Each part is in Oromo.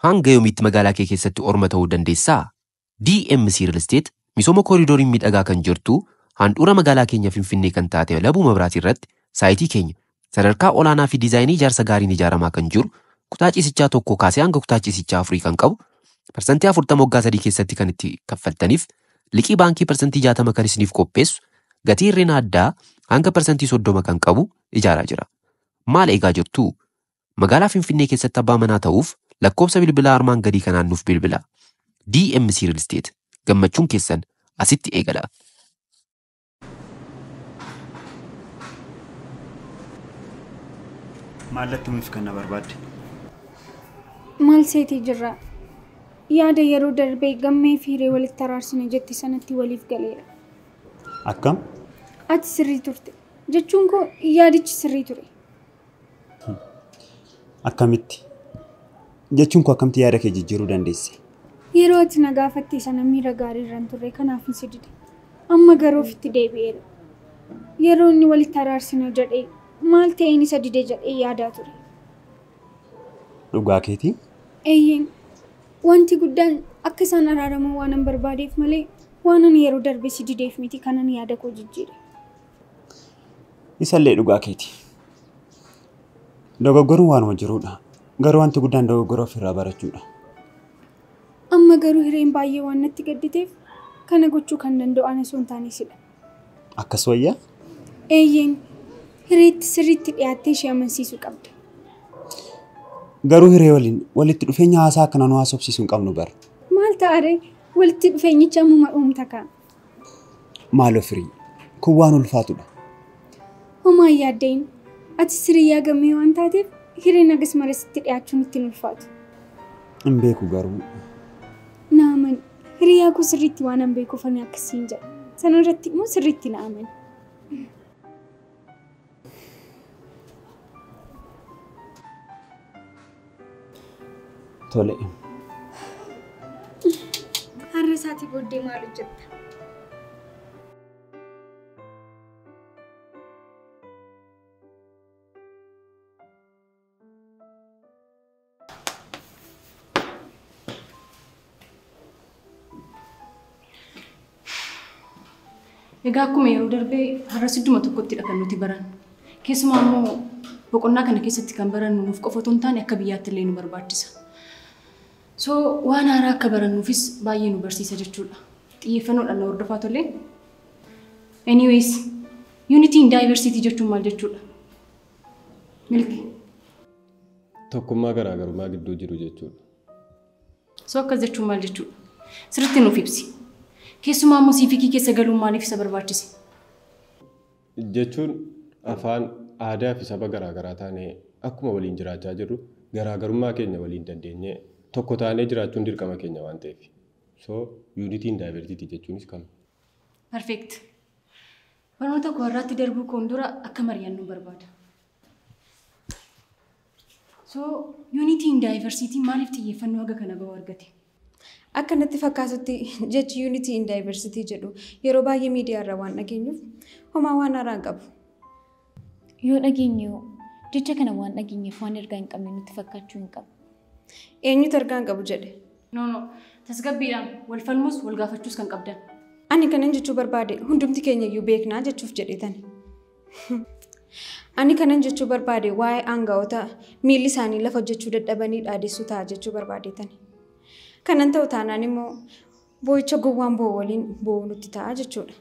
hanga yoomiitti magaalaa kee keessatti orma ta'uu dandeessaa? DMC Real Estate misooma kooriidoorii miidhagaa kan jirtu handhuura magaalaa keenya Finfinnee kan taate Labuu Mabiraatii irratti saayitii keenya sadarkaa olaanaa fi diizaayinii ijaarsa gaariin ijaaramaa kan jiru kutaa ciisichaa tokko kaasee hanga kutaa ciisichaa 4 kan qabu parsantii 40 waggaa 3 keessatti kan itti kaffaltaniif liqii baankii parsantii 60 kan isiniif qopheessu gatii hirrina addaa hanga parsantii 30 kan qabu ijaaraa jira. Maal eegaa jirtu? Magaalaa Finfinnee keessatti abbaa manaa ta'uuf lakkoofsa bilbilaa armaan gadii kanaan nuuf bilbila. DMC Real Estate gammachuun keessan asitti eegala. Maallatti muuf kan na barbaadde? Maal seetii jirra? Yaada yeroo darbee gammee fi hiree walitti araarsine jetti sanatti waliif galeera. Akkam? Ati sirrii turte. Jechuun koo yaadichi sirrii ture. Akkamitti? Jechuun koo akkamitti yaada kee jijjiiruu dandeesse? Yeroo ati na gaafatte sana miira gaarii irraan turre kanaaf hin sidide. Amma garuu ofitti deebi'eera. Yeroo inni walitti araarsine jedhee maal ta'een isa dide jedhee yaadaa ture. Dhugaa keetii? Eeyyeen. Wanti guddaan akka isaan araaraman waan an barbaadeef malee waan ani yeroo darbe si dideef miti kanan yaada koo jijjiire. Isallee dhugaa keetii. Dogoggoruun waanuma jiruudha. Garuu wanti guddaan dogoggora ofirraa barachuudha. Amma garuu hireen baay'ee waan natti gadditeef kana gochuu kan danda'u ana osoo hin taanesidha. Akkas wayyaa? Eeyyeen. Hireetti sirriitti dhiyaattee ishee amansiisuu qabda. Garuu hiree waliin walitti dhufeenya haasaa akka nu haasofsiisuu hin qabnu bara. Maal ta'are walitti dhufeenyicha ammuma uumta kaa. Maaloo firii kun waan ulfaatudha. Homaa yaaddeen ati siriyyaa gammee waan taateef hireen agas marasitti dhiyaachuun ittiin ulfaatu. Hin beeku garuu. Naaman hiriyaa koo sirriitti waan hin beekuuf ani akkasiin jedha. Sana irratti immoo sirriitti naaman. Tole. Har'a isaatii booddee maal hojjetta? Egaa akkuma yeroo darbee har'a sidduma tokkottidha kan nuti barannu. Keessumaa immoo boqonnaa kana keessatti kan barannu nuuf qofa otoo hin taane akka biyyaatti illee nu barbaachisa. So waan haaraa akka barannuufis baay'ee nu barsiisa jechuudha. Xiyyeeffannoodhaan nu hordofaa tollee. Anyways, unity in diversity jechuun maal jechuudha? Milki. Tokkummaa garaagarummaa gidduu jiru jechuudha. So akkas jechuun maal jechuudha? Sirriitti nuuf ibsi. Keessumaa immoo siifikii keessa galuun maaliif isa barbaachise? Jechuun afaan aadaa fi saba garaagaraa taanee akkuma waliin jiraachaa jirru garaagarummaa keenya waliin dandeenyee tokko taanee jiraachuun dirqama keenya waan ta'eef. So unity in diversity jechuunis kam? Perfect. Barnoota koo irratti darbuu koon dura akka mari'annu barbaada. So unity in diversity maaliif xiyyeeffannoo haga kana bahu argate? Akka natti fakkaatutti jechi unity in diversity jedhu yeroo baay'ee miidiyaa irraa waan dhageenyuuf homaa waan haaraa hin qabu. Yoo dhageenyu jecha kana waan dhageenyeef waan ergaa hin qabne nutti fakkaachuu hin qabu. Eenyutu ergaa hin qabu jedhe? No, tasgabbiidhaan wal falmus wal gaafachuus kan qabdan. Ani kanan jechuu barbaade hundumti keenya iyyuu beeknaa jechuuf jedheetani. Ani kanan jechuu barbaade waa'ee aangawoota miilli isaanii lafa hojjechuu dadhabanii dhaadessuu ta'a jechuu barbaadeetani. Kanan ta'u taanaan immoo boo'icha gowwaan boo'u waliin boo'u nutti ta'a jechuudha.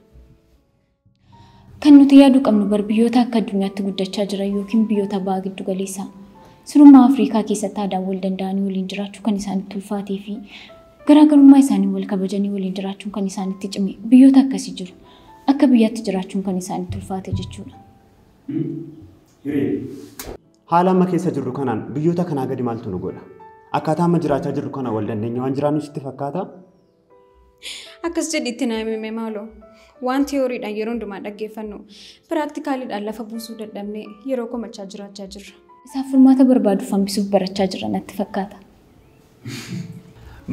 Kan nuti yaaduu qabnu bar biyyoota akka addunyaatti guddachaa jiran yookiin biyyoota ba'a giddu galeessaa. Sirummaa Afrikaa keessatti aadaan wal danda'anii waliin jiraachuu kan isaanitti ulfaatee fi garaagarummaa isaanii wal kabajanii waliin jiraachuun kan isaanitti cime biyyoota akkasii jiru. Akka biyyaatti jiraachuun kan isaanitti ulfaate jechuudha. Haala amma keessa jirru kanaan biyyoota kanaa gadi maaltu nu godha? Akkaataa amma jiraachaa jirru kana wal dandeenya waan jiraannu sitti fakkaata? Akkas jedhitti na himime maaloo. Waan tiyooriidhaan yeroo hundumaa dhaggeeffannu piraktikaaliidhaan lafa buusuu dadhabnee yeroo komachaa jiraachaa jirra. Isaaf furmaata barbaaduuf hambisuuf barachaa jira natti fakkaata.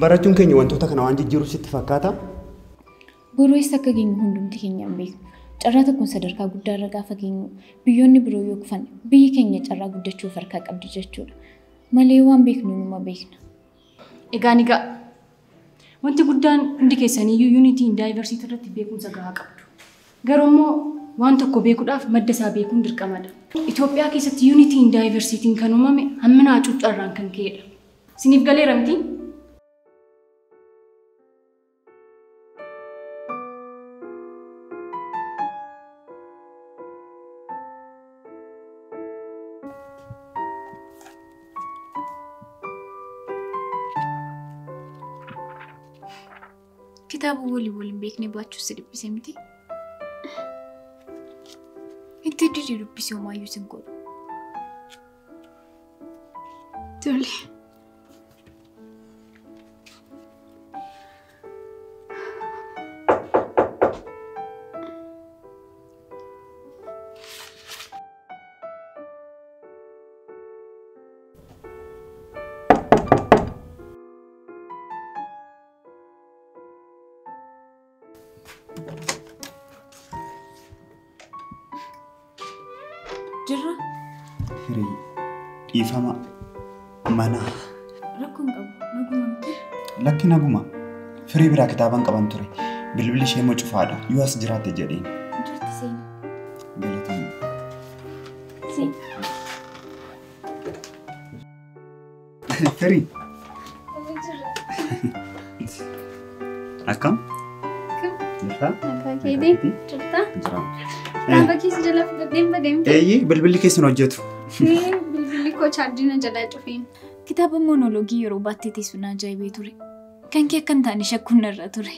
Barachuun keenya wantoota kana waan jijjiiru sitti fakkaata? Boruu eessa akka geenyu hundumti keenya hin beeknu. Carraa tokkoon sadarkaa guddaa irra gaafa geenyu biyyoonni biroo yoo kufan biyyi keenya carraa guddachuuf harkaa qabdi jechuudha. Malee waan beeknu numa beekna. Egaa ni ga'a. Wanti guddaan hundi keessaniyyuu Unity in Diversity irratti beekumsa gahaa qabdu. Garuu immoo waan tokko beekuudhaaf madda isaa beekuun dirqamadha. Itoophiyaa keessatti Unity in Diversity kan uumame hammina hacuuccaarraan kan ka'edha. Isiniif galeera miti? Kitaaba waliin beeknee baachuu si dubbise miti. Itti didii dubbisee homaayyuu sin godhu. Tole. Jirra? Firii dhiifama mana. Rakkoon qabu naguma miti. Lakki naguma. Firii biraa kitaaban qaban ture. Bilbilli ishee immoo cufaadha. Yoo as jiraatte jedheen. Jirti seeni. Galatamu. Seeni. Firii. Akkam? Jirtaa? Abbaa keetii jirtaa? Jiraama. Kitaaba keessa jala fudhadheen badeemte. Bilbilli keessan hojjetu. Bilbilli koo chaarjina jalaa cufeen. Kitaaba monoloogii yeroo baattee teessuun ajaa'ibee ture. Kan kee akka hin taane shakkuun irra ture.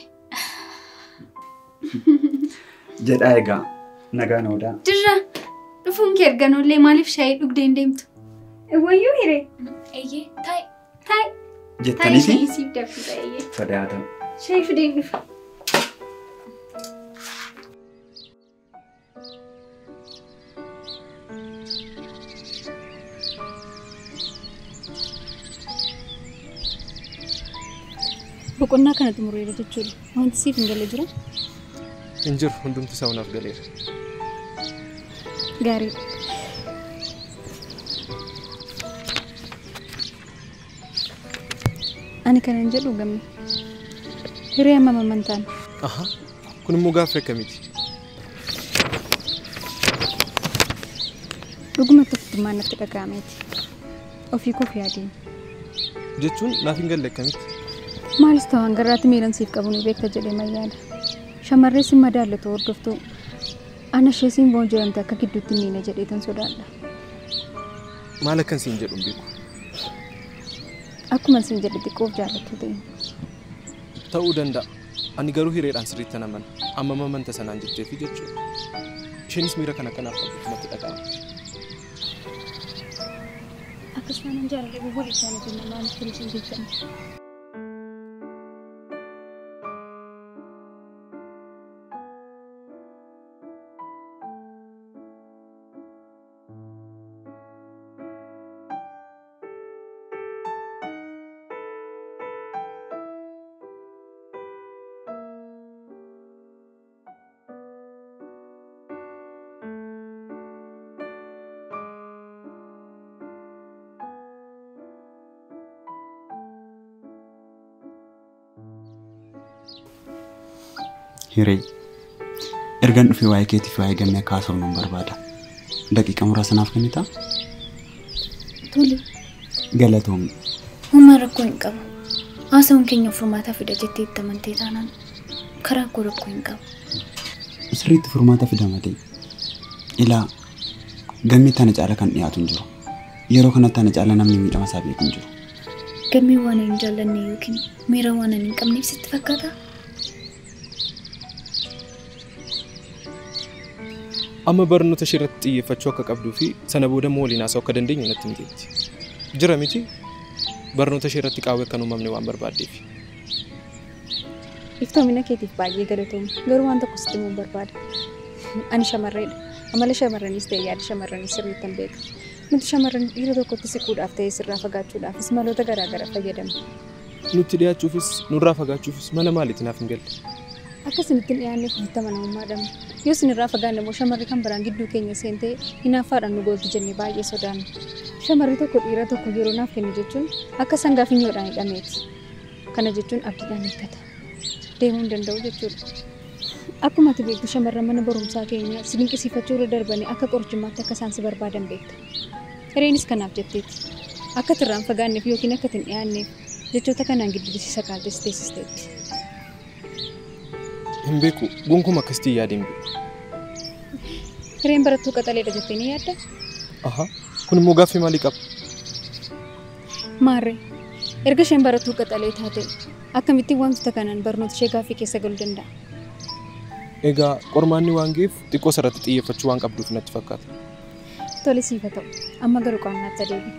Jedhaa egaa nagaan oodaa. Jirra. Dhufuun kee erganollee maaliif shaayii dhugdee hin deemtu? Wayyuu hiree. Eeyyee taa'i. Taa'i. Jettanii fi? Shaayii siif danfisa eeyyee. Fadaata. Shaayii fideen dhufa. Boqonnaa kana xumureera jechuudha. Wanti siif hin galle jira? Hin jiru hundumti isaa naaf galeera. Gaarii. Ani kana hin jedhu gamme. Hiree amma mamantaan. Aha, kun immoo gaaffii akkamiiti? Dhugumatti ofitti natti dhaga'ameeti. Ofii koof yaadeen. Jechuun naaf hin galle akkamitti? Maalis ta'an garraatti miiran siif qabu ni beekta jedhee mayyaada. Shamarree si madaallatu hordoftuu ana ishee siin boon jedhamte akka gidduutti miina jedheetan sodaadha. Maal akkan siin jedhu hin beeku. Akkuma siin jedhe xiqqoof jaallattu ta'e. Ta'uu danda'a. Ani garuu hireedhaan sirriitti naman amma mamanta sanaan jetteefi jechuudha. Isheenis miira kana kanaaf qabdu natti dhaga'ama. Akkasumaan jaalallee bobbola isaaniitiin namaan firisuu jechuudha. Hiree. Ergan dhufee waa'ee keetiif waa'ee gammee akka haasa'u nan barbaada. Daqiiqa muraasa naaf kennitaa? Tole. Galatoomni. Humna rakkoo hin qabu. Haasawuun keenya furmaata fida jettee itti amantee taanaan karaa koo rakkoo hin qabu. Sirriitti furmaata fidamatee. Ilaa gammee tana caala kan dhiyaatu hin jiru. Yeroo kanatti tana caala namni miidhama isaa beeku hin jiru. Gammee waan hin jaallanne yookiin miira waan hin qabneef sitti fakkaata? Amma barnoota ishee irratti xiyyeeffachuu akka qabduu fi sana booda immoo waliin haasa'uu akka dandeenyu natti miteetti. Jira miti barnoota ishee irratti qaawwee akka uumamne waan barbaaddeef. Iftoomina keetiif baay'ee galatoomi. Garuu waan tokko sitti himuu barbaada. Ani shamarreedha. Amala shamarranis ta'e yaada shamarranis sirriitti hin beeku. Nuti shamarran dhiira tokkotti siquudhaaf ta'ee sirraa fagaachuudhaafis maloota garaagaraa fayyadamna. Nutti dhiyaachuufis nurraa fagaachuufis mala maaliitiin naaf hin galle? Akkasinitti dhiyaanneef ofitti amanamummaa dhabna. Yoo isinirraa fagaanne immoo shamarri kan biraan gidduu keenya seentee hinaaffaadhaan nu goolti jennee baay'ee sodaanna. Shamarri tokko dhiira tokko yeroo naaf kennu jechuun akka sangaa finyoodhaan hidhameeti. Kana jechuun abdiidhaan eeggata. Deemuu hin danda'u jechuudha. Akkuma ati beektu shamarran mana barumsaa keenya si dinqisiifachuu irra darbanii akka qorichummaatti akka isaan si barbaadan beekta. Hireenis kanaaf jetteeti. Akka irraan fagaanneef yookiin akka hin dhiyaanneef jechoota kanaan gidduu si sakaaltee si teessisteetti. Hin beeku gonkumaa akkasitti yaadeen beeku. Hireen barattuu qaxaleedha jettee ni yaadda? Aha, kun immoo gaaffii maalii qaba? Maarree, erga isheen barattuu qaxalee taate akkamittiin wantoota kanaan barnoota ishee gaaffii keessa galuu danda'a? Egaa qormaanni waan ga'eef xiqqoo sarratti xiyyeeffachuu waan qabduuf natti fakkaata. Tole siif haa ta'u, amma garuu qaamnaatti adeemi.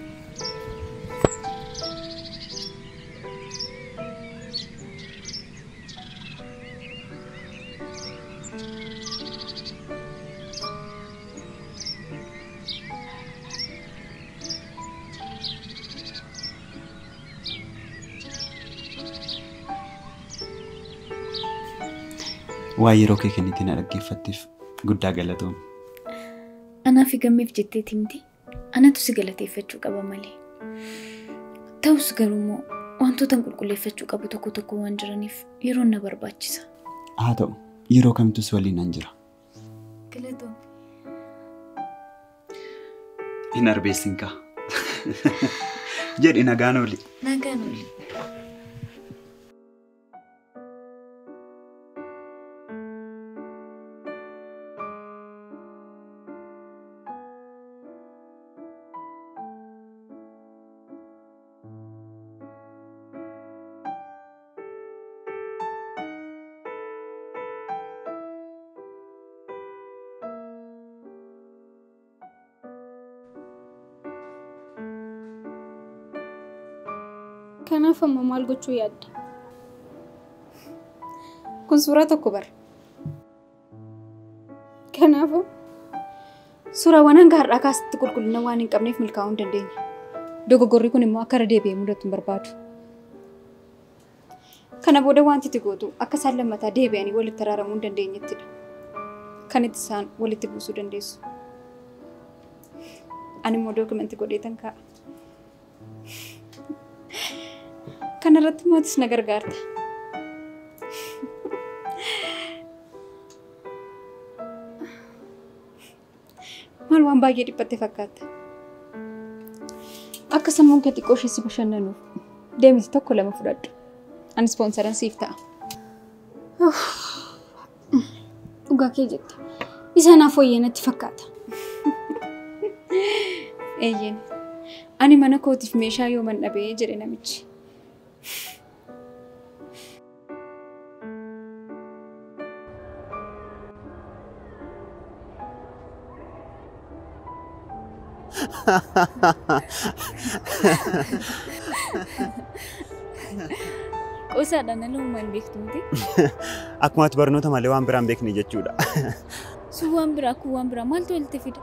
Waa yeroo kee kennitiin dhaggeeffatteef guddaa galatoom. Anaa fi gammeef jetteeti miti. Anatu si galateeffachuu qaba malee. Ta'us garuu immoo wantoota qulqulleeffachuu qabu tokko tokko waan jiraniif yeroo na barbaachisa. Haa ta'u, yeroo kamittus waliin nan jira. Galatoom. Hin arbeessin kaa. Jedhi nagaan oli. Nagaan oli. Kanaaf amma maal gochuu yaadda? Kun suuraa tokko bara. Kanaafuu suuraawwan hanga har'aa kaasitti qulqullina waan hin qabneef milkaa'uu hin dandeenye. Dogoggorri kun immoo akka irra deebi'ee mudatu hin barbaadu. Kana booda wanti itti gootu akka isaan lammataa deebi'anii walitti araaramuu hin dandeenyettidha. Kan itti isaan walitti buusuu dandeessu. Ani immoo dookumentii godheetan kaa'a. Kana irratti mootis na gargaarta. Maal waan baay'ee dhiphatte fakkaata. Akka sammuun kee xiqqoo ishee si bashannanuuf deemiti tokko lama fudhadhu. Ani ispoonsaran siif ta'a. Dhugaa kee jette. Isa naaf wayyaa natti fakkaata. Eeyyeen. Ani mana kootiif meeshaa yoo man dhabee jedhe namichi. Qosaadhaan ala uumaan beektu miti. Akkuma ati barnoota malee waan biraan beekni jechuudha. Sun waan biraa kun waan biraa maaltu walitti fida?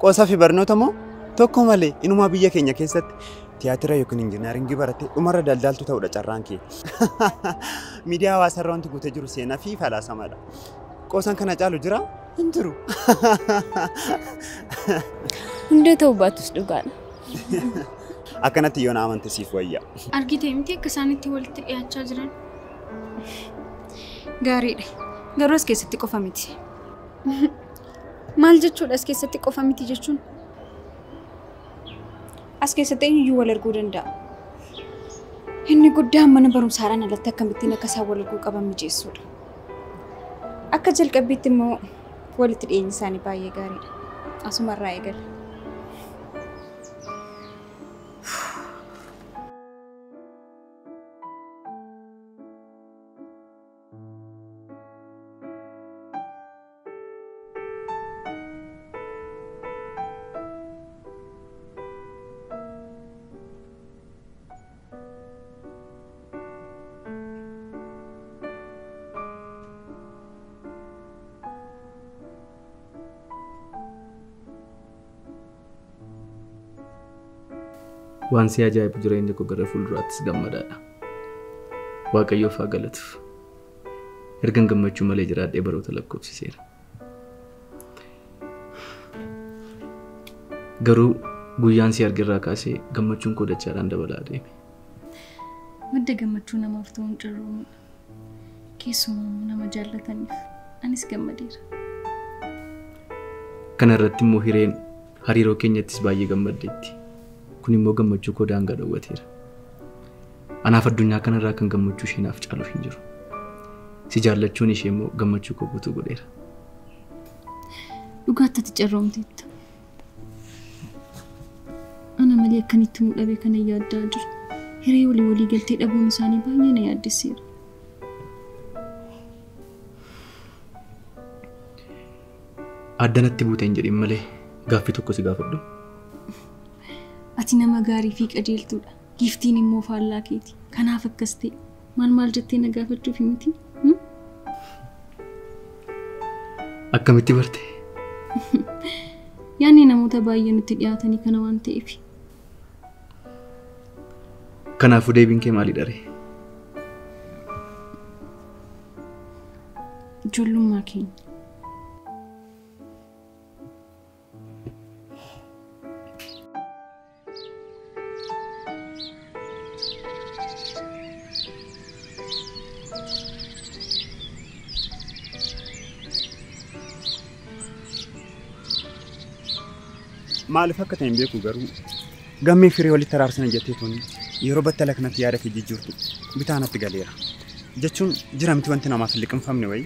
Qosaa fi barnoota moo tokko malee inumaa biyya keenya keessatti tiyaatira yookiin injiinaringii barattee dhumarra daldaaltu ta'uudha carraan kee. Miidiyaa hawaasarra wanti guutee jiru seenaa fi falaasamaadha. Qosaan kana caalu jira hin jiru. Hundee ta'uu baatus dhugaadha. Akkanatti yoo na amante siif wayya. Argitee miti akka isaanitti walitti dhiyaachaa jiran. Gaariidha. Garuu as keessatti qofa miti. Maal jechuudha as keessatti qofa miti jechuun? As keessatti eenyuyyuu wal arguu danda'a. Inni guddaan mana barumsaadhaan alatti akkamittiin akka isaan wal arguu qaban mijeessuudha. Akka jalqabbiitti immoo walitti dhiyeenyi isaanii baay'ee gaariidha. Asumarraa eegala. Waan si ajaa'ibu jireenya koo gara fuulduraattis gammadaadha. Waaqayyoof haa galatuuf. Ergan gammachuu malee jiraadhee baroota lakkoofsiseera. Garuu guyyaan si argirraa kaasee gammachuun koo dachaadhaan dabalaa deeme. madda gammachuu namaaf ta'uun carroomudha. Keessumaa nama jaallataniif anis gammadeera. Kana irratti immoo hireen hariiroo keenyattis baay'ee gammaddeetti. Kun immoo gammachuu koo daangaa dhowwateera. Anaaf addunyaa kanarraa kan gammachuu ishee naaf caalu hin jiru. Si jaallachuun ishee immoo gammachuu koo guutuu godheera. Dhugaatti ati carroomteetta. Ana malee akkanitti mudhabee kana yaaddaa jiru. Hiree walii galtee dhabuun isaanii baay'ee na yaaddesseera. Addanatti buuteen jedhin malee gaaffii tokko si gaafadhu. Ati nama gaarii fi qajeeltuudha. Giftiin immoo faallaa keeti. Kanaaf akkas ta'e maal jettee na gaafachuuf miti? Akkamitti barte? Yaanni namoota baay'ee nutti dhiyaatanii kana waan ta'eef. Kanaafuu deebiin kee maali dharee? Ijoollummaa keenya. Maaliif akka ta'e hin beeku garuu gammee firii walitti araarsana jettee tuni yeroo battala kanatti yaada kee jijjiirtu bitaanatti galeera. Jechuun jira miti wanti namaaf liqinfamne wayi.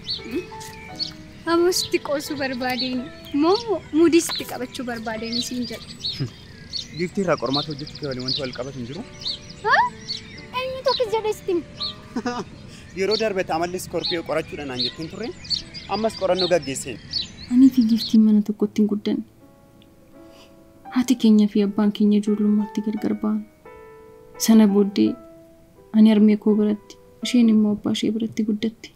Amoositti qoosuu barbaadeen moo mudiisti qabachuu barbaadeen siin jedha. Giftii irraa qormaata hojjechuu kee waliin wanti wal qabatu hin jiru? Eenyu tokko jedhestiin. Yeroo darbe amalli Skorpiyoo qorachuudhaan aan jettiin turre ammas qorannoo gaggeesseen. Ani fi giftiin mana tokkotti hin guddanne. Haati keenya fi abbaan keenya ijoollummaatti gargar ba'an. Sana booddee ani harmee koo biratti isheen immoo abbaa ishee biratti guddatte.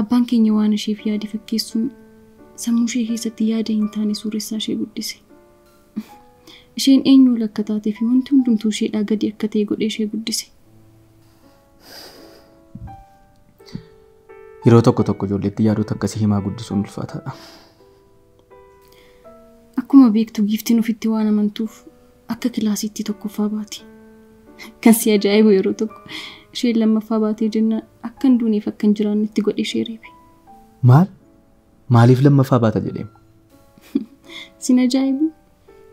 Abbaan keenya waan isheef yaade fakkeessuun sammuu ishee keessatti yaada hin taane suuressaa ishee guddise. Isheen eenyu akka taatee fi wanti hundumtuu isheedhaa gadi akka ta'e godhee ishee guddise. Yeroo tokko ijoolleetti yaadota akkasii himaa guddisuun ulfaataadha. Akkuma beektu giftiin ofitti waan amantuuf akka kilaasiitti tokkoffaa baati. Kan si ajaa'ibu yeroo tokko isheen lammaffaa baatee jennaan akka hin duuneef akka hin jiraannetti godhee ishee reebe. Maal? Maaliif lammaffaa baata jedheema? Sin ajaa'ibu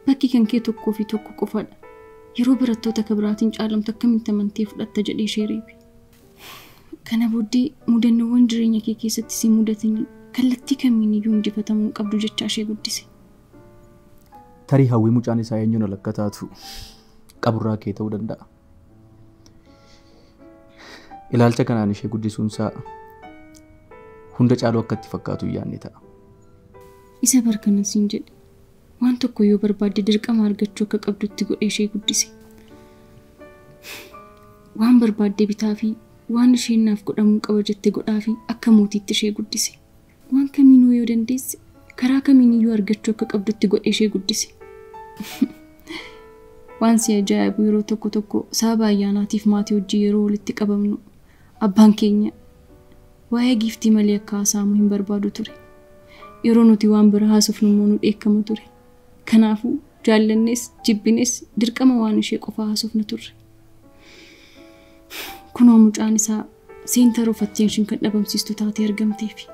bakki kan kee tokkoo fi tokko qofaadha. Yeroo barattoota kabiraatiin caalamtu akkamitti amantee fudhatta jedhee ishee reebe. Kana booddee mudannoowwan jireenya kee keessatti si mudatanii kallattii kamiin iyyuu injifatamuu qabdu jechaa ishee guddise. Tarii hawwii mucaan isaa eenyuun akka taatu qaburraa kee ta'uu danda'a. Ilaalcha kanaan ishee guddisuun isaa hunda caaluu akka itti fakkaatu yaadne ta'a. Isa barkana siin jedhe waan tokko yoo barbaadde dirqama argachuu akka qabdutti godhee ishee guddise. Waan barbaadde bitaa fi waan isheen naaf godhamuu qaba jettee godhaa fi akka mootiitti ishee guddise. Waan kamiinuu yoo dandeesse karaa kamiiniyyuu argachuu akka qabdutti godhee ishee guddise. Waan si ajaa'ibu yeroo tokko sababa ayyaanaatiif maatii hojii yeroo walitti qabamnu abbaan keenya waa'ee giftii malee akka haasa'amu hin barbaadu ture. Yeroo nuti waan bira haasofnu immoo nu dheekkama ture. Kanaafuu jaallannees jibbines dirqama waan ishee qofaa haasofna turre. Kunoo mucaan isaa center of attention kan dhabamsiistu taatee argamteefi.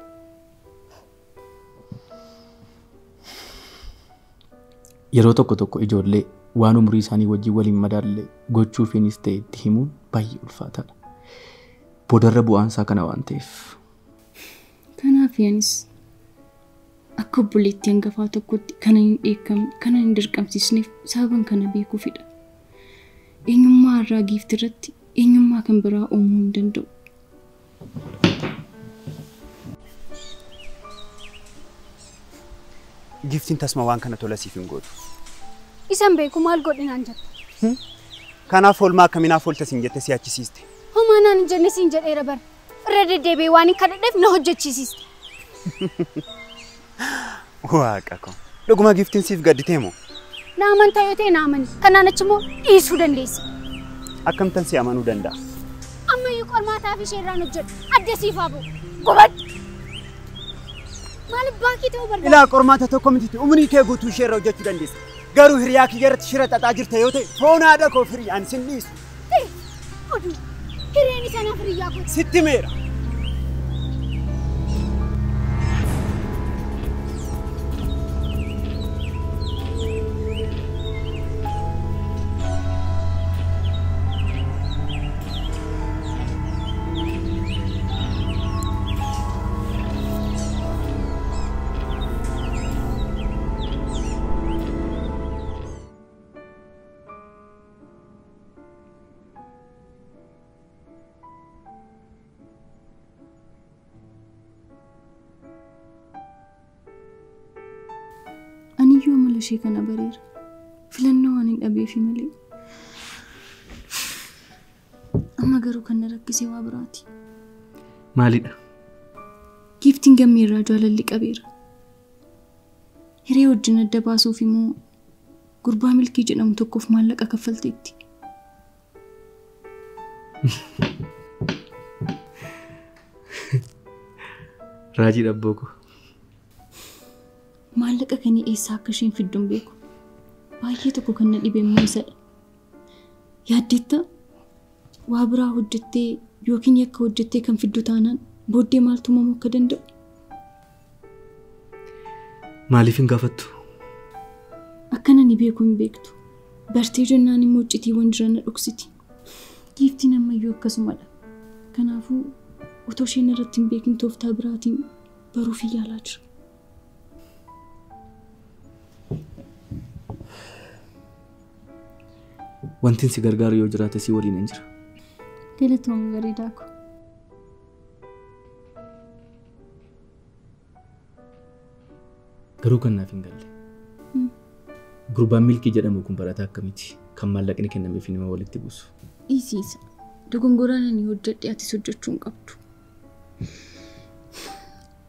Yeroo tokko ijoollee waan umurii isaanii wajjin waliin madaalle gochuufiinis ta'e itti himuun baay'ee ulfaataadha. Boodarra bu'aan isaa kana waan ta'eef. Kanaaf yaanis akka obboleettii hangafaa tokkotti kana hin dheekkamne kana hin dirqamsiisneef sababan kana beekuufidha. Eenyummaa irraa giiftii irratti eenyummaa kan biraa uumuu hin danda'u. Giftiin tasma waan kana tola siif hin godhu. Isan beeku maal godhinaan jetta. Kanaaf oolmaa akkaminaaf oolta siin jette si achisiiste. Homaanaan hin jenne siin jedheera bara. Irra deddeebi'ee waan hin kadhadheef na hojjechiisiste. Waaqa koo. Dhuguma giftiin siif gadditee moo? Na amantaa yoo ta'e na amani. Kanaan achi immoo dhiisuu dandeessa. Akkamtan si amanuu danda'a? Ammayyuu qormaataa fi isheerraan hojjedhu. Adda siif haa bu'u. Gubadhu. Maaliif baakii ta'uu barbaada? Ilaa qormaata tokko miti umrii kee guutuu isheerra hojjechuu dandeessa. Garuu hiriyaa kiyya irratti shira xaxaa jirta yoo ta'e foon haadha koo firii ani sin dhiisu. qodu. Hireen isa naaf riyyaa godhu. Sitti meera. Ishee kana bareera. Filannoo waan hin dhabeefi malee. Amma garuu kan na rakkisee waa biraati. Maalidha? Giiftiin gammee irraa jaalalli qabeera. Hiree wajjin adda baasuuf immoo gurbaa milkii jedhamu tokkoof maallaqa kaffalteetti. Raajii dhabboo ko. Maallaqa kan eessaa akka isheen fidduun beeku. Baay'ee tokko kan na dhibe immoo isadha. Yaaddetta waa biraa hojjettee yookiin yakka hojjettee kan fiddu taanaan booddee maaltu uumamuu akka danda'u? Maaliif hin gaafattu? Akkana ni beeku hin beektu. Bartee jennaan immoo citiiwwan jiran na dhuksiti. Giiftiin ammayyuu akkasumadha. Kanaafuu otoo isheen irratti hin beekin tooftaa biraatiin baruuf yaalaa jira. Wanti si gargaaru yoo jiraate si waliin hin jira. Galatoomii bareedaa ko. Garuu kan naaf hin galle. Gurbaan milkii jedhamu kun barataa akkamiiti? Kan maallaqni kennameef nama walitti buusu. Dhiisiisa. Dogongoraan ani hojjedhe atis hojjechuu hin qabdu.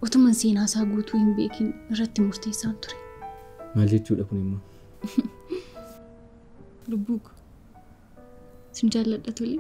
Otuman seenaa isaa guutuu hin beekin irratti murteessaan ture. Maal jechuudha kun immoo? Lubbuu ko. Sin jaalladha tole.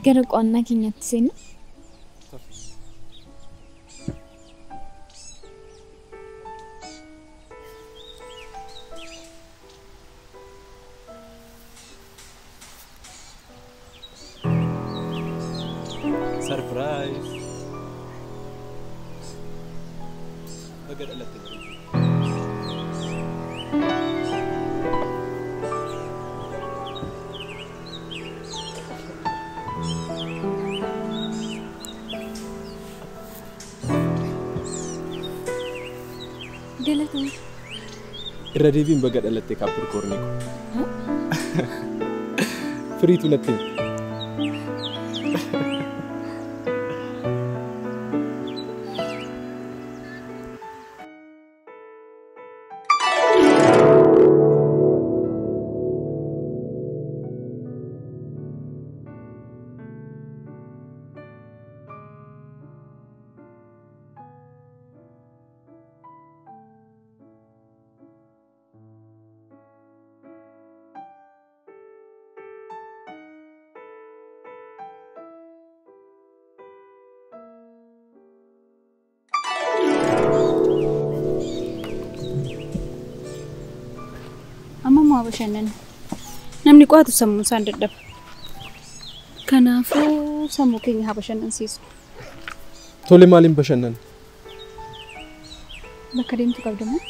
Gara qo'annaa keenyatti seenna. Surprise! Baga dhalatte bareedu. Galatoomii. Irra deebiin baga dhalatte Kaappriikoornii ko. Firiitu natti. Amma maa bashannana. Namni qo'atu sammuu isaan dadhaba. Kanaafuu sammuu keenya haa bashannansiisu. Tole maaliin bashannan? Bakka deemtu qabda moo?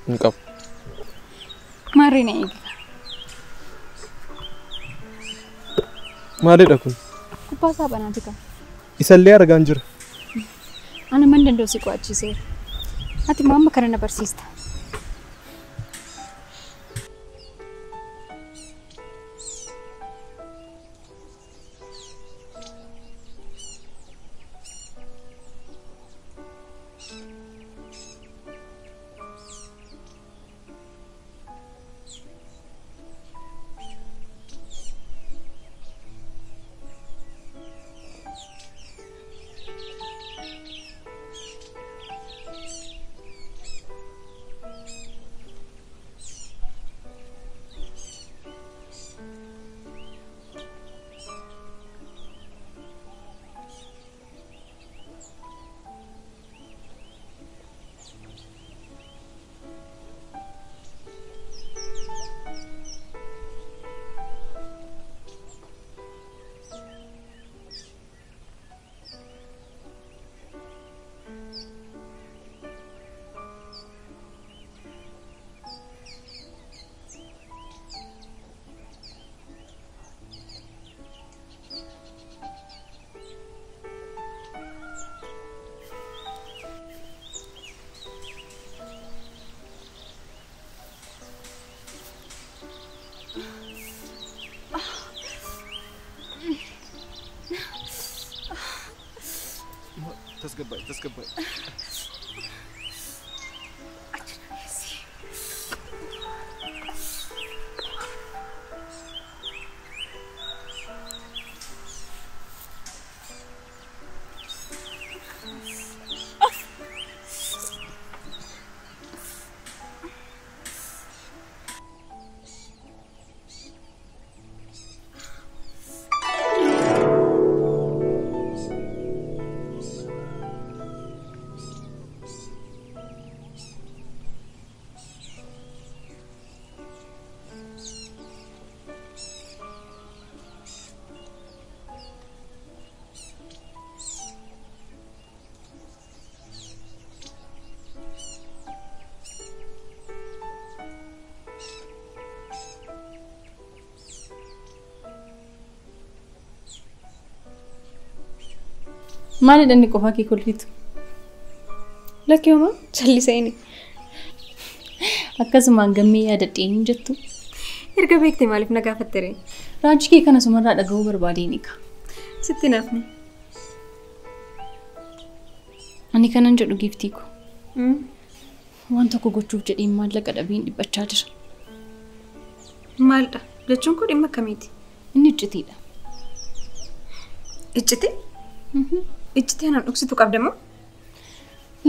Hin qabu. Maarree na eegi. Maalidha kun? Kubbaa saaphanaa tika. Isallee argaan jira. Ana man danda'u si qo'achiiseera. Ati mamma kana na barsiista. تسقبي Maali danni qofaa kee kolfitu? Lakkii homaa calliseeni. Akkasumaan gammee yaadadheen hin jettu. Erga beektee maaliif na gaafattere? Raajii kee kana sumarraa dhaga'uu barbaadeenika. Sitti naafne. Ani kanan jedhu giiftii ko. Waan tokko gochuuf jedheen maallaqa dhabiin dhiphachaa jira. Maaldha? Jechuun kun dhimma akkamiiti? Inni iccitiidha. Icciti? Icciti anaan dhoksitu qabda moo?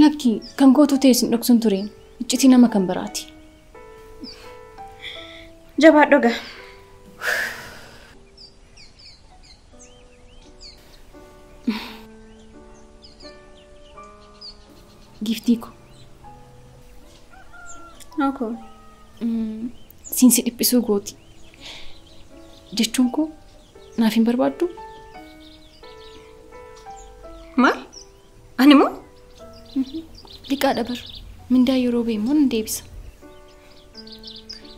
Lakkii kan gootu ta'e sin dhoksun tureen. Iccitii nama kan biraati. Jabaa dhoga. Giiftii ko. Naakoo. Siinsi dhiphisuu gooti. Jechuun koo naaf hin barbaaddu? Maal? Ani moo? Liqaa dhabar. Mindaa yeroo beemoo nan deebisa.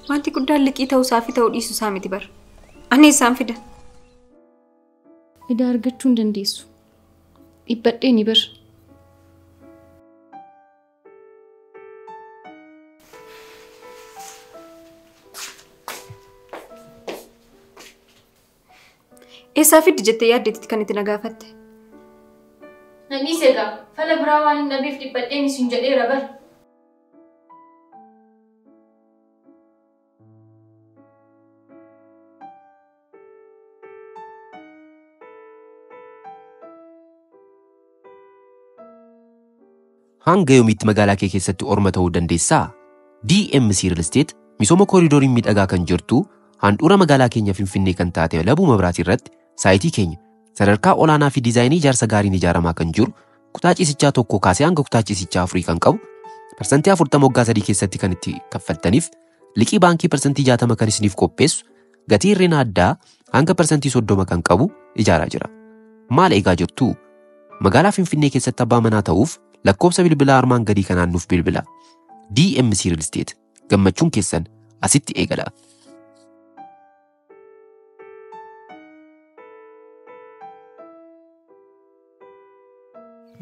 Wanti guddaan liqii ta'uusaa fi ta'uu dhiisuu isaa miti bara. Ani isaan fida. Idaa argachuu hin dandeessu. Dhibbadhee ni bara. Eessaa fiddi jettee yaaddeetti kan itti na gaafatte? Nan dhiiseegaa fala biraa waan hin dhabeef dhibbadheen isin jedheera bara. Hanga yoomiitti magaalaa kee keessatti orma ta'uu dandeessaa? DMC Real Estate misooma kooriidorii miidhagaa kan jirtu handhuura magaalaa keenya Finfinnee kan taate Labuu Mabiraatii irratti saayitii keenya sadarkaa olaanaa fi diizaayinii ijaarsa gaariin ijaaramaa kan jiru kutaa ciisichaa tokko kaasee hanga kutaa ciisichaa 4 kan qabu Parsantii 40 waggaa 3 keessatti kan itti kaffaltaniif liqii baankii parsantii 60 kan isiniif qopheessu gatii hir'ina addaa hanga parsantii 30 kan qabu ijaaraa jira. Maal eegaa jirtu? Magaalaa Finfinnee keessatti abbaa manaa ta'uuf lakkoofsa bilbilaa armaan gadii kanaan nuuf bilbilaa. DMC Real Estate gammachuun keessan asitti eegala.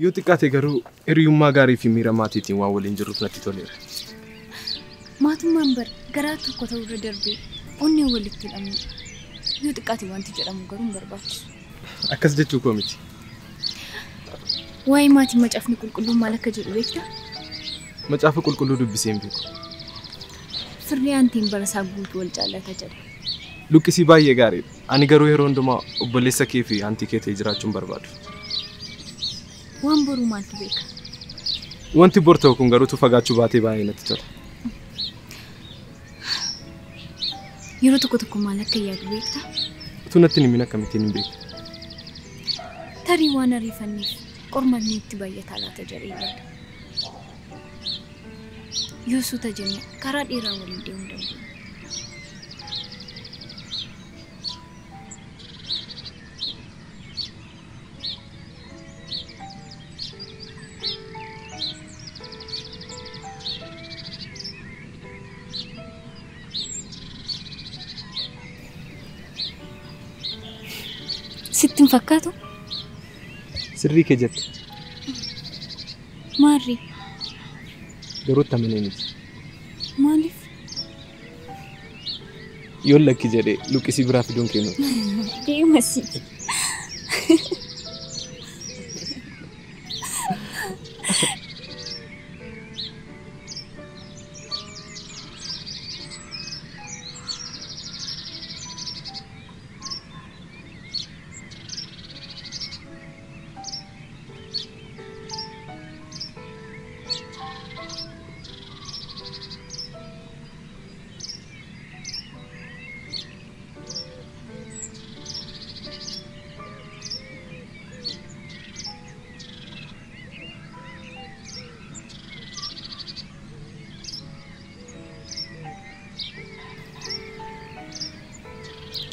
Yoo xiqqaate garuu hiriyummaa gaarii fi miira maatiitiin waan waliin jirruuf natti toleera. Maatummaan bar garaa tokko ta'uu irra darbee onnee walitti hidhamudha. Yoo xiqqaate wanti jedhamu garuu hin barbaachisu. Akkas jechuu koo miti. Waa'ee maatii macaafni qulqulluun maal akka jedhu beektaa? Macaafa qulqulluu dubbisee hin beeku. Firri aantiin barasaa guutuu wal jaallata jedha. Luqqisii baay'ee gaariidha. Ani garuu yeroo hundumaa obboleessa kee fi aantii kee ta'ee jiraachuun barbaadu. Waan boruu maaltu beeka? Wanti bor ta'u kun garuu fagaachuu baatee baay'ee natti tola. Yeroo tokko maal akka yaadu beektaa? Utuu natti hin himin akkamittiin hin beeku. Tarii waan ariifanneef qormanni itti baay'ataa laata jedhee yaada. Yoo suuta jenne karaa dheeraa waliin deemuu dandeenya. Sittin fakkaatu? Sirrii kee jette. Maarri? Garuu tamanee miti. Maaliif? Yoon lakki jedhee luqqisii biraa fiduun kennu. Deemasi.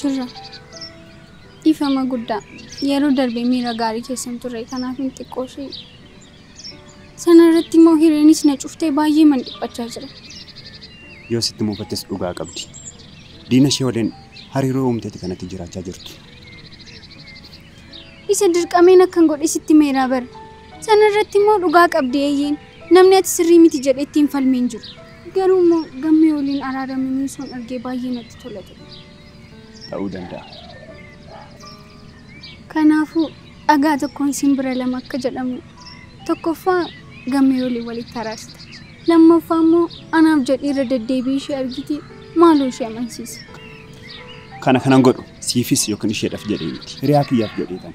Turra. Ifama guddaa yeroo darbee miira gaarii keessan turre kanaaf hin xiqqooshee. Sana irratti immoo hireenis na cuftee baay'ee man dhiphachaa jira. Yoo sitti muufattes dhugaa qabdi. Diina ishee waliin hariiroo uumteeti kanatti jiraachaa jirtu. Isa dirqameen akkan godhe sitti meeraa bara. Sana irratti immoo dhugaa qabdi eeyyeen. Namni ati sirrii miti jedhee ittiin falmeen jiru. Garuu immoo gammee waliin araaramanii son argee baay'ee natti tolate. Ta'uu danda'a. Kanaafuu dhagaa tokkoon simbira lama akka jedhamu tokkoffaa gammee waliin walitti araarsta. Lammaffaa immoo anaaf jedhee irra deddeebii ishee argiti maaloo ishee amansiisa. Kanan godhu siifis yookiin isheedhaaf jedhee miti. Hiriyaa kiyyaaf jedhee tan.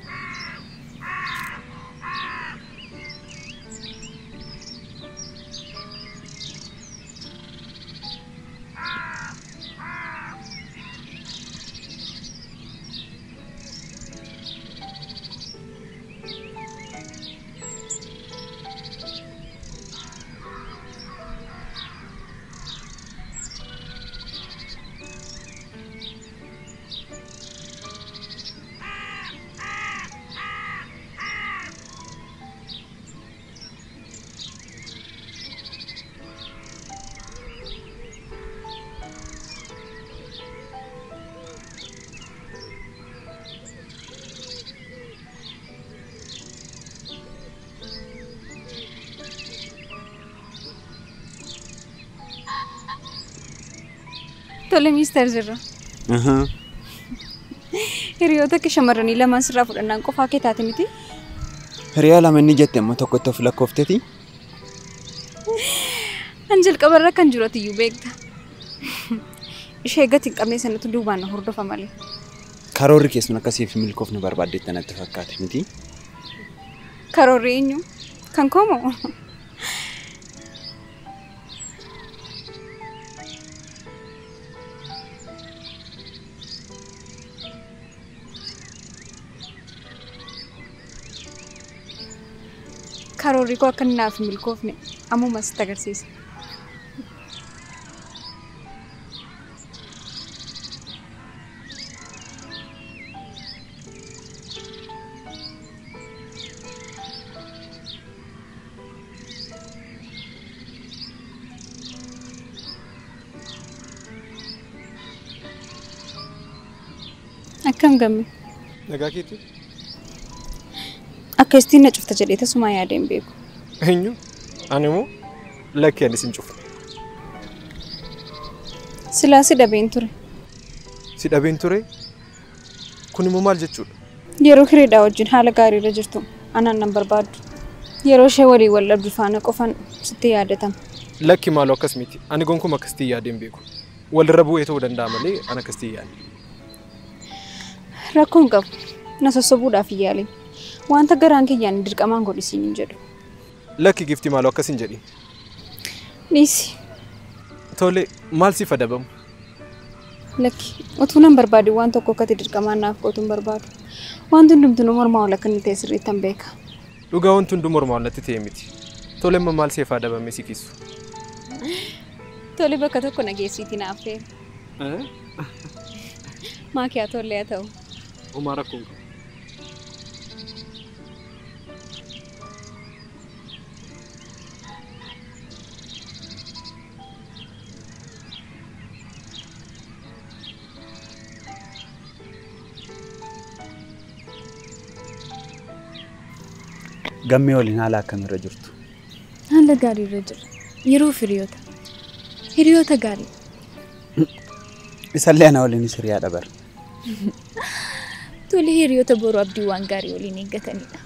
Tole Mr. Jirra. Hiriyoota kee shamarranii lamaan sirraa fudhannaan qofaa kee taate miti? Hiriyaa lama inni jette amma tokkotti of lakkoofteeti. An jalqabarra kan jiru atiyyuu beekta. Ishee gati hin qabne sanatu duubaan na hordofa malee. Karoorri keessumaa akkasiif milkoofna barbaaddeetta natti fakkaate miti. Karoorri eenyu? Kan koomoo? karoorri koo akka naaf milkoofne ammuma sitti agarsiisa. Akkam gamme? Nagaa keetti? Akka istiin na cufta jedhee tasuma yaadeen beeku. Eenyu? Ani moo lakki ani sin cufne. Silaa si dhabeen ture. Si dhabeen ture? Kun immoo maal jechuudha? Yeroo hiriidhaa wajjin haala gaariirra jirtu anaan nan barbaaddu. Yeroo ishee walii wal dhabdu faana qofan sitti yaadatama. Lakki maaloo akkas miti. Ani gonkumaa akkasitti yaadeen beeku. Walirra bu'ee ta'uu danda'a malee ani akkasitti yaade. Rakkoon qabu. Na sossobuudhaaf yaale. Wanta garaan kiyyaan dirqamaan godhisiin hin jedhu. Lakki gifti maaloo akkas hin jedhin. Dhiisi. Tole maal siif adabamu? Lakki utuu nan barbaade waan tokko akkati dirqamaan naaf gootu hin barbaadu. Wanti hundumtuu mormaa ol akka inni ta'e sirriitti hin beeka. Dhugaa wanti hunduu mormaa ol natti ta'e miti. Tole amma maal siif adabame si kissu? Tole bakka tokko nageessiitii naaf fe'e. Maakiyaa tollee haa ta'u. Homaa rakkoon qabu. Gammee waliin haala akkamirra jirtu? Haala gaariirra jira. Yeroo hiriyoota. Hiriyoota gaarii. Isallee ana waliin hiriyaa dabara. Tole hiriyoota boruu abdii waan gaarii waliin eeggatanidha.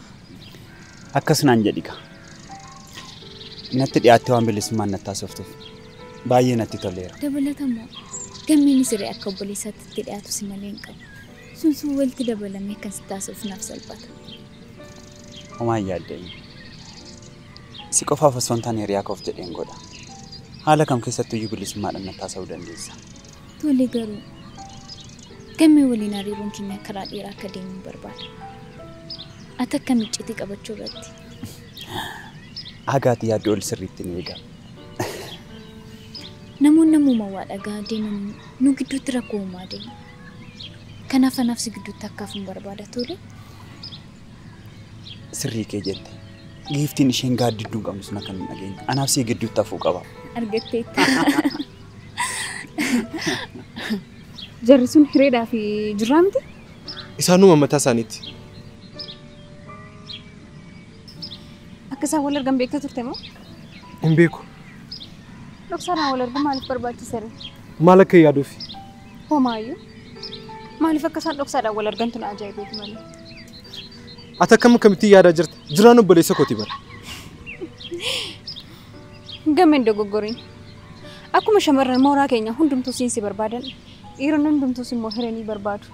Akkasumaan jedhiga. Natti dhiyaattee waan bilisummaan natti haasoftuuf baay'ee natti toleera. Dabalatammoo gammeen siree akka obboleessaatti itti dhiyaatu si malee hin qabu. Sun walitti dabalamee kan sitti haasofuf naaf salphata. Homaan yaadda'ii. Si qofaaf osoo hin taane hiriyaa koof jedheen godha. Haala kam keessattuu iyyuu bilisummaadhaan natti haasa'uu dandeessa. Tole garuu gammee waliin hariiroon keenya karaa dheeraa akka deemu barbaada. Ati akka micciitii qabachuu irratti. Agaati yaaddoo ol sirriitti ni eega. Namoonni nammuma waa dhagaa deemanii nu gidduutti rakkoo uumaa deemu. Kanaaf anaaf si gidduutti akkaaf hin barbaada tole. Sirrii kee jette. Giiftiin isheen gaaddidduun qabnu sun akka hin dhageenye. Anaaf si gidduutti hafuu qaba. Argatteetta. Jarri sun hireedhaa fi jirraa miti? Isaanuma mataa isaaniitti. Akka isaan wal argan beektaa turte moo? Hin beeku. Dhoksaadhaan wal arguun maaliif barbaachiseera? Maal akka yaaduufi? Homaayyuu. Maaliif akka isaan dhoksaadhaan wal argantu na ajaa'ibeetu malee? Ati akkamitti yaadaa jirta? Jiraan obboleessa kooti bara. Gammeen dogoggoriin. Akkuma shamarran mooraa keenya hundumtuu siinsi barbaadan dhiironni hundumtuus immoo hiranii barbaadu.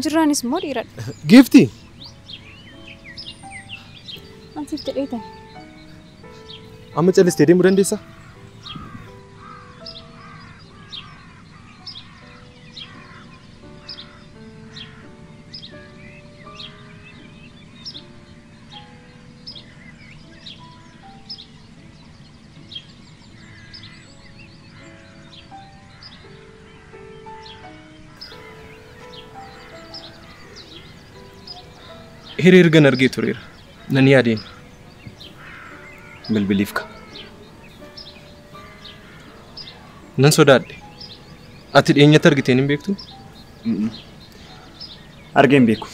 Jirraanis immoo dhiiradha. Giiftii? Ansiif jedheetan. Amma callistee deemuu dandeessaa? Hiriirgan argee tureera. Nan yaadeen. Bilbiliif ka. Nan sodaadhe. Ati dhiyeenyatti argiteen hin beektu? Argeen beeku.